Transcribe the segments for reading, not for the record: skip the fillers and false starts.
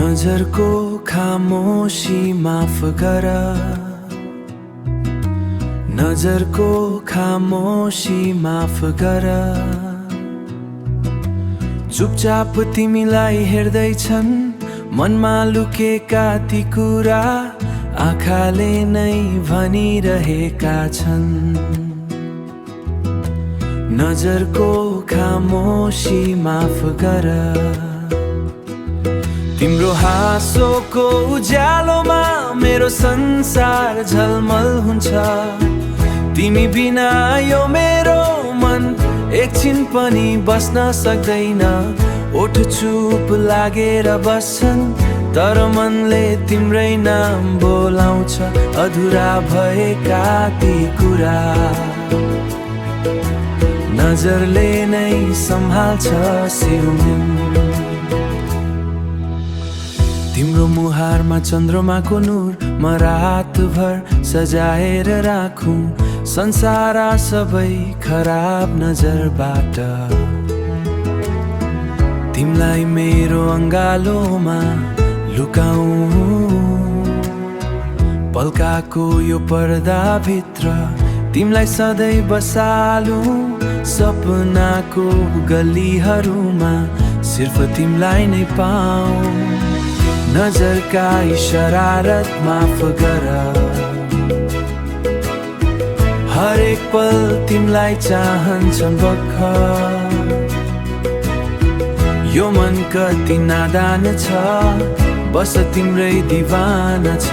नजरको खामोशी माफ गर, नजरको खामोशी माफ गर। चुपचाप तिमीलाई हेर्दैछन् मनमा लुकेका ती कुरा, आँखाले नै भनिरहेका छन्। नजरको खामोशी माफ गर। तिम्रो हाँसोको उज्यालोमा मेरो संसार झलमल हुन्छ। तिमी बिना यो मेरो मन एकछिन पनि बस्न सक्दैन। ओठ चुप लागेर बस्छन् तर मनले तिम्रै नाम बोलाउँछ। अधुरा भएका ती कुरा नजरले नै सम्हाल्छ सिउमिन। तिम्रो मुहारमा चन्द्रमाको नूर म रातभर सजाएर राखौं संसार सबै खराब नजरबाट। तिमीलाई मेरो अंगालोमा लुकाऊं, पल्काको यो पर्दा भित्र तिमीलाई सधैँ बसालौं। सपनाको गलीहरूमा सिर्फ तिमीलाई नै पाऊं। नजरका इशारत माफ गर, हरेक पल तिमीलाई चाहन्छन् भर्खर। यो मन कति नादान छ, बस तिम्रै दिवाना छ।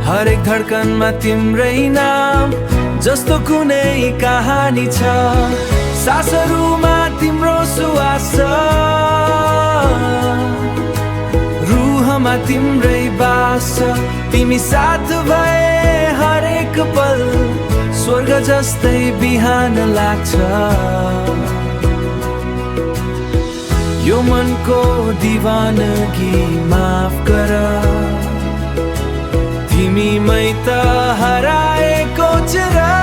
हरेक धड्कनमा तिम्रै नाम जस्तो कुनै कहानी छ। सासहरूमा तिम्रो सुवास छ, रुहमा तिम्रै बास छ। तिमी साथ भए हरेक पल स्वर्ग जस्तै बिहान लाग्छ। यो मनको दिवानगी माफ गर, तिमीमै त हराएको चेहरा।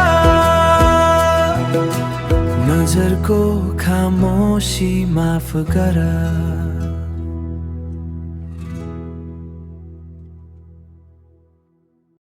नजरको खामोशी माफ गर।